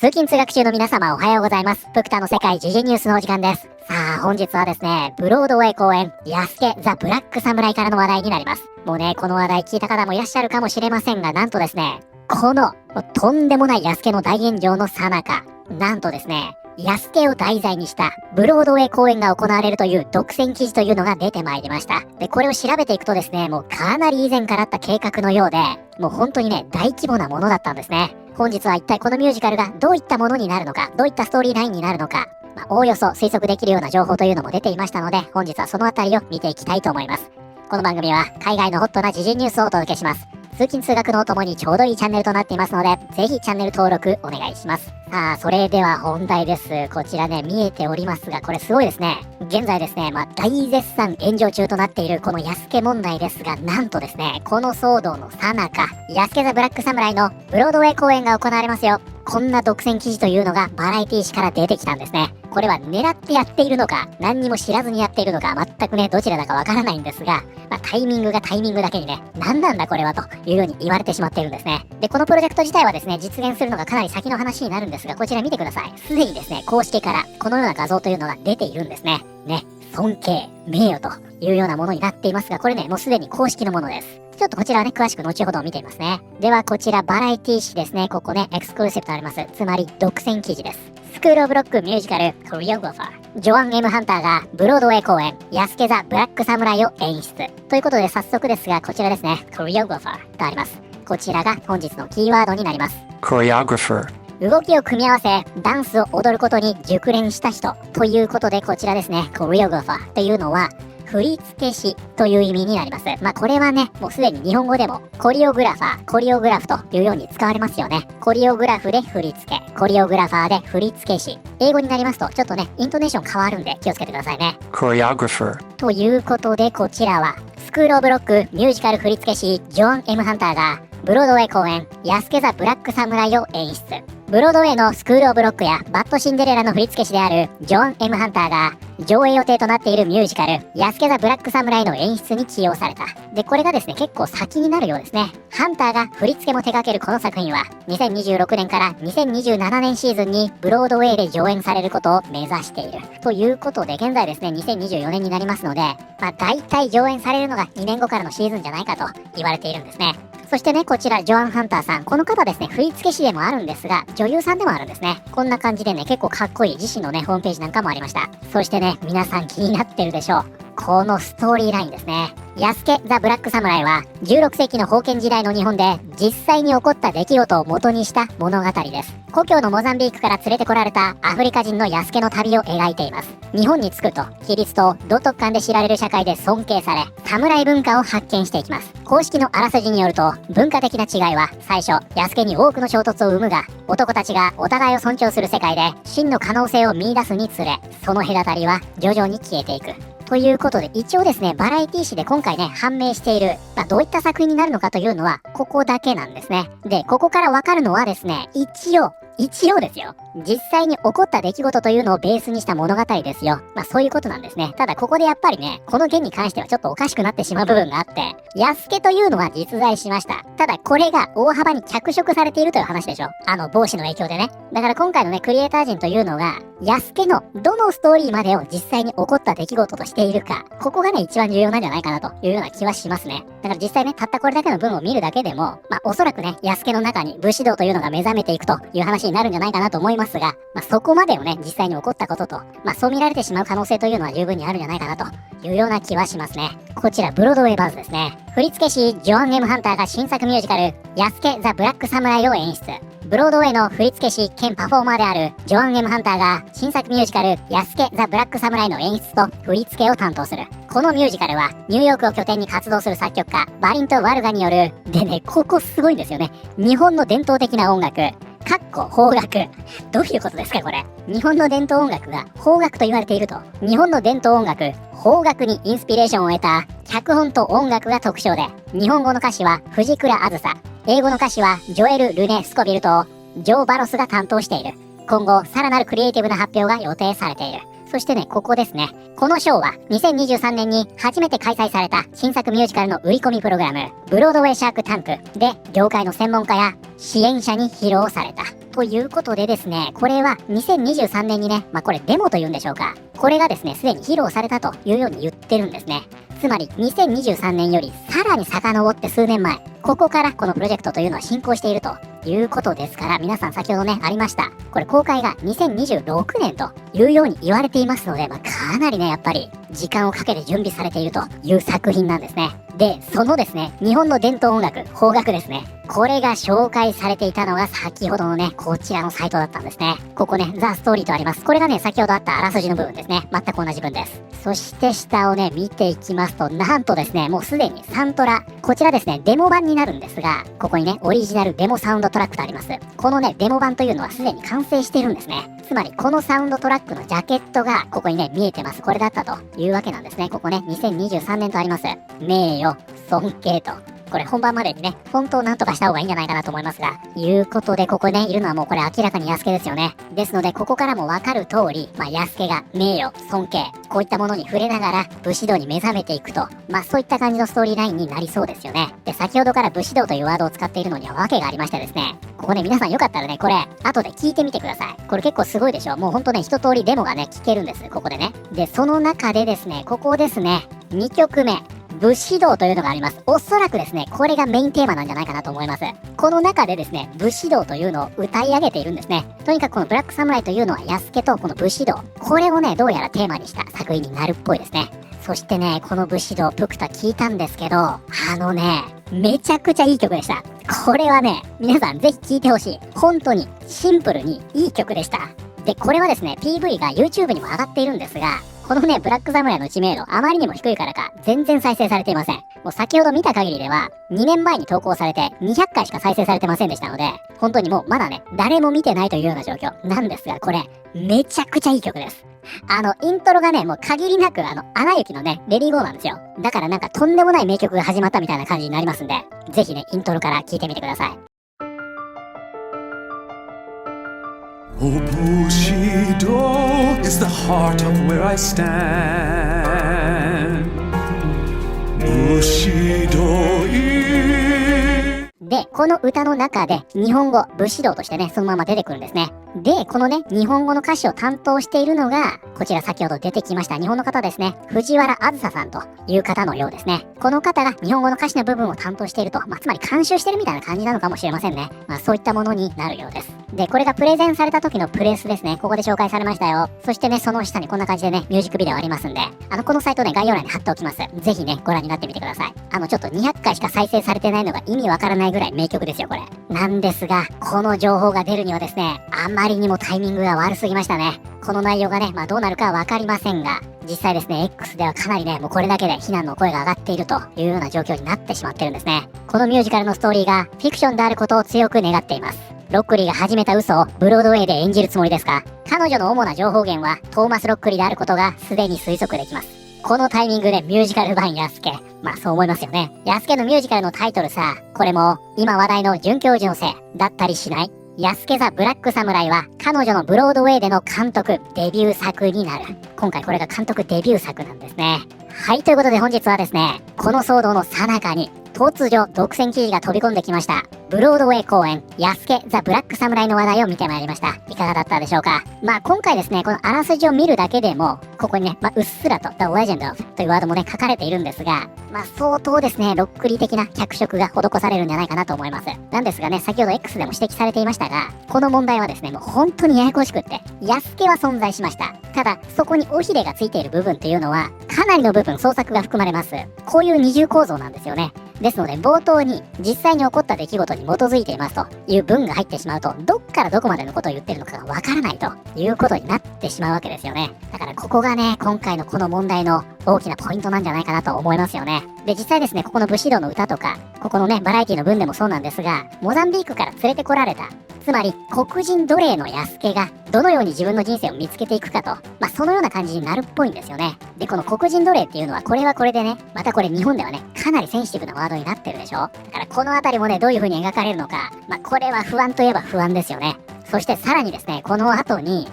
通勤通学中の皆様おはようございます。プクタの世界時事ニュースのお時間です。さあ本日はですね、ブロードウェイ公演、ヤスケ・ザ・ブラック・サムライからの話題になります。もうね、この話題聞いた方もいらっしゃるかもしれませんが、なんとですね、このとんでもないヤスケの大炎上の最中、なんとですね、ヤスケを題材にしたブロードウェイ公演が行われるという独占記事というのが出てまいりました。で、これを調べていくとですね、もうかなり以前からあった計画のようで、もう本当にね、大規模なものだったんですね。本日は一体このミュージカルがどういったものになるのか、どういったストーリーラインになるのか、おおよそ推測できるような情報というのも出ていましたので、本日はそのあたりを見ていきたいと思います。この番組は海外のホットな時事ニュースをお届けします。通勤通学のお供にちょうどいいチャンネルとなっていますので、ぜひチャンネル登録お願いします。さあ、それでは本題です。こちらね、見えておりますが、これすごいですね。現在ですね、大絶賛炎上中となっているこのヤスケ問題ですが、なんとですね、この騒動の最中、ヤスケ・ザ・ブラック・サムライのブロードウェイ公演が行われますよ。こんな独占記事というのがバラエティ誌から出てきたんですね。これは狙ってやっているのか、何にも知らずにやっているのか、全くね、どちらだかわからないんですが、タイミングがタイミングだけにね、何なんだこれはというように言われてしまっているんですね。で、このプロジェクト自体はですね、実現するのがかなり先の話になるんですが、こちら見てください。すでにですね、公式からこのような画像というのが出ているんですね。ね、尊敬、名誉というようなものになっていますが、これね、もうすでに公式のものです。ちょっとこちらはね、詳しく後ほど見てみますね。ではこちらバラエティ誌ですね。ここね、エクスクルーシブとあります。つまり独占記事です。スクールオブロックミュージカルコリオグラファージョアン・M・ハンターがブロードウェイ公演ヤスケ・ザ・ブラック・サムライを演出ということで、早速ですがこちらですね、コリオグラファーとあります。こちらが本日のキーワードになります。choreographer。動きを組み合わせダンスを踊ることに熟練した人ということで、こちらですね、コリオグラファーというのは振付師という意味になります。これはね、もうすでに日本語でもコリオグラファー、コリオグラフというように使われますよね。コリオグラフで振り付け、コリオグラファーで振付師。英語になりますとちょっとね、イントネーション変わるんで気をつけてくださいね。choreographer。ということで、こちらはスクールオブロックミュージカル振付師ジョアン・M・ハンターがブロードウェイ公演ヤスケ・ザ・ブラック・サムライを演出。ブロードウェイのスクールオブロックやバッドシンデレラの振付師であるジョアン・M・ハンターが上映予定となっているミュージカルヤスケ・ザ・ブラック・サムライの演出に起用された。で、これがですね、結構先になるようですね。ハンターが振り付けも手掛けるこの作品は2026年から2027年シーズンにブロードウェイで上演されることを目指しているということで、現在ですね、2024年になりますので、大体上演されるのが2年後からのシーズンじゃないかと言われているんですね。そしてね、こちらジョアン・ハンターさん、この方ですね、振付師でもあるんですが女優さんでもあるんですね。こんな感じでね、結構かっこいい自身のね、ホームページなんかもありました。そしてね、皆さん気になってるでしょう、このストーリーラインですね。ヤスケ・ザ・ブラック・サムライは16世紀の封建時代の日本で実際に起こった出来事を元にした物語です。故郷のモザンビークから連れてこられたアフリカ人のヤスケの旅を描いています。日本に着くとキリストを道徳観で知られる社会で尊敬され、侍文化を発見していきます。公式のあらすじによると、文化的な違いは最初ヤスケに多くの衝突を生むが、男たちがお互いを尊重する世界で真の可能性を見出すにつれ、その隔たりは徐々に消えていくということで、一応ですね、バラエティ誌で今回ね、判明している、どういった作品になるのかというのは、ここだけなんですね。で、ここからわかるのはですね、一応ですよ。実際に起こった出来事というのをベースにした物語ですよ。そういうことなんですね。ただここでやっぱりね、この件に関してはちょっとおかしくなってしまう部分があって、ヤスケというのは実在しました。ただこれが大幅に脚色されているという話でしょ。帽子の影響でね。だから今回のね、クリエイター陣というのが、ヤスケのどのストーリーまでを実際に起こった出来事としているか、ここがね、一番重要なんじゃないかなというような気はしますね。だから実際ね、たったこれだけの文を見るだけでも、おそらくね、ヤスケの中に武士道というのが目覚めていくという話になるんじゃないかなと思いますが、そこまでをね、実際に起こったことと、そう見られてしまう可能性というのは十分にあるんじゃないかなというような気はしますね。こちらブロードウェイバーズですね。振付師ジョアン・M・ハンターが新作ミュージカルヤスケ・ザ・ブラック・サムライを演出。ブロードウェイの振付師兼パフォーマーであるジョアン・M・ハンターが新作ミュージカルヤスケ・ザ・ブラック・サムライの演出と振り付けを担当する。このミュージカルはニューヨークを拠点に活動する作曲家バリント・ワルガによる、でね、ここすごいんですよね。日本の伝統的な音楽邦楽。どういうことですかこれ。日本の伝統音楽が邦楽と言われていると。日本の伝統音楽邦楽にインスピレーションを得た脚本と音楽が特徴で、日本語の歌詞は藤倉あずさ、英語の歌詞はジョエル・ルネ・スコビルとジョー・バロスが担当している。今後さらなるクリエイティブな発表が予定されている。そしてね、ここですね。このショーは2023年に初めて開催された新作ミュージカルの売り込みプログラム、ブロードウェイシャークタンクで業界の専門家や支援者に披露された。ということでですね、これは2023年にね、これデモというんでしょうか。これがですね、すでに披露されたというように言ってるんですね。つまり2023年よりさらに遡って数年前、ここからこのプロジェクトというのは進行しているということですから、皆さん先ほどね、ありました。これ公開が2026年というように言われていますので、かなりね、やっぱり時間をかけて準備されているという作品なんですね。で、そのですね、日本の伝統音楽、邦楽ですね。これが紹介されていたのが先ほどのね、こちらのサイトだったんですね。ここね、ザ・ストーリーとあります。これがね、先ほどあったあらすじの部分ですね。全く同じ文です。そして下をね、見ていきますと、なんとですね、もうすでにサントラ、こちらですね、デモ版になるんですが、ここにね、オリジナルデモサウンドトラックとあります。このね、デモ版というのはすでに完成しているんですね。つまり、このサウンドトラックのジャケットが、ここにね、見えてます。これだったというわけなんですね。ここね、2023年とあります。名誉、尊敬と。これ本番までにね、本当なんとかした方がいいんじゃないかなと思いますが、いうことでここね、いるのはもうこれ明らかに安家ですよね。ですので、ここからもわかる通り、安家が名誉、尊敬、こういったものに触れながら武士道に目覚めていくと、そういった感じのストーリーラインになりそうですよね。で、先ほどから武士道というワードを使っているのには訳がありましてですね、ここね、皆さんよかったらね、これ、後で聞いてみてください。これ結構すごいでしょ。もうほんとね、一通りデモがね、聞けるんです。ここでね。で、その中でですね、ここですね、2曲目。武士道というのがあります。おそらくですね、これがメインテーマなんじゃないかなと思います。この中でですね、武士道というのを歌い上げているんですね。とにかくこのブラックサムライというのは安家とこの武士道、これをね、どうやらテーマにした作品になるっぽいですね。そしてね、この武士道、プクタ聞いたんですけど、めちゃくちゃいい曲でした。これはね、皆さんぜひ聴いてほしい。本当にシンプルにいい曲でした。で、これはですね、PV が YouTube にも上がっているんですが、このね、ブラックサムライの知名度、あまりにも低いからか、全然再生されていません。もう先ほど見た限りでは、2年前に投稿されて200回しか再生されてませんでしたので、本当にもうまだね、誰も見てないというような状況なんですが、これ、めちゃくちゃいい曲です。イントロがね、もう限りなく、アナ雪のね、レディーゴーなんですよ。だからなんかとんでもない名曲が始まったみたいな感じになりますんで、ぜひね、イントロから聴いてみてください。Oh, Bushido is the heart of where I stand. Bushido is... で、この歌の中で日本語、武士道としてね、そのまま出てくるんですね。で、このね、日本語の歌詞を担当しているのが、こちら先ほど出てきました日本の方ですね。藤原あずささんという方のようですね。この方が日本語の歌詞の部分を担当していると、つまり監修してるみたいな感じなのかもしれませんね。そういったものになるようです。で、これがプレゼンされた時のプレスですね。ここで紹介されましたよ。そしてね、その下にこんな感じでね、ミュージックビデオありますんで、このサイトね、概要欄に貼っておきます。ぜひね、ご覧になってみてください。ちょっと200回しか再生されてないのが意味わからないぐらい名曲ですよ、これ。なんですが、この情報が出るにはですね、あまりにもタイミングが悪すぎましたね。この内容がね、どうなるかはわかりませんが、実際ですね、X ではかなりね、もうこれだけで非難の声が上がっているというような状況になってしまってるんですね。このミュージカルのストーリーがフィクションであることを強く願っています。ロックリーが始めた嘘をブロードウェイで演じるつもりですか？彼女の主な情報源はトーマス・ロックリーであることがすでに推測できます。このタイミングでミュージカル版安家。そう思いますよね。安家のミュージカルのタイトルさ、これも今話題の准教授のせいだったりしない？安家ザ・ブラックサムライは彼女のブロードウェイでの監督デビュー作になる。今回これが監督デビュー作なんですね。はい、ということで本日はですね、この騒動の最中に突如独占記事が飛び込んできました。ブロードウェイ公演、安家ザ・ブラックサムライの話題を見てまいりました。いかがだったでしょうか？今回ですね、このあらすじを見るだけでも、ここにね、うっすらと The Legend of というワードもね、書かれているんですが、相当ですね、ロックリー的な脚色が施されるんじゃないかなと思います。なんですがね、先ほど X でも指摘されていましたが、この問題はですね、もう本当にややこしくって、安家は存在しました。ただ、そこに尾ひれがついている部分っていうのは、かなりの部分創作が含まれます。こういう二重構造なんですよね。ですので冒頭に実際に起こった出来事に基づいていますという文が入ってしまうと、どっからどこまでのことを言ってるのかがわからないということになってしまうわけですよね。だからここがね、今回のこの問題の大きなポイントなんじゃないかなと思いますよね。で、実際ですね、ここの武士道の歌とか、ここのね、バラエティの文でもそうなんですが、モザンビークから連れてこられた、つまり黒人奴隷の安家がどのように自分の人生を見つけていくかと、そのような感じになるっぽいんですよね。で、この黒人奴隷っていうのはこれはこれでね、またこれ日本ではね、かなりセンシティブなワードになってるでしょ。だからこのあたりもね、どういう風に描かれるのか、これは不安といえば不安ですよね。そしてさらにですね、この後に、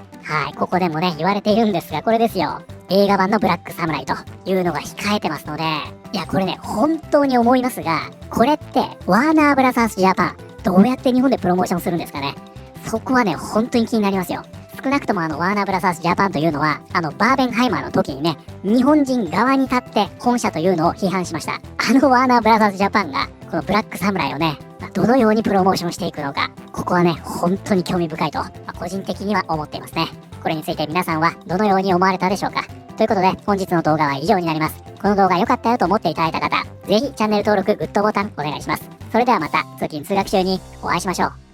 ここでもね、言われているんですが、これですよ。映画版のブラックサムライというのが控えてますので、いや、これね、本当に思いますが、これって、ワーナーブラザースジャパン、どうやって日本でプロモーションするんですかね。そこはね、本当に気になりますよ。少なくともワーナーブラザースジャパンというのは、バーベンハイマーの時にね、日本人側に立って本社というのを批判しました。ワーナーブラザーズジャパンが、このブラックサムライをね、どのようにプロモーションしていくのか、ここはね、本当に興味深いと、個人的には思っていますね。これについて皆さんはどのように思われたでしょうか。ということで、本日の動画は以上になります。この動画良かったよと思っていただいた方、ぜひチャンネル登録、グッドボタンお願いします。それではまた通勤通学中にお会いしましょう。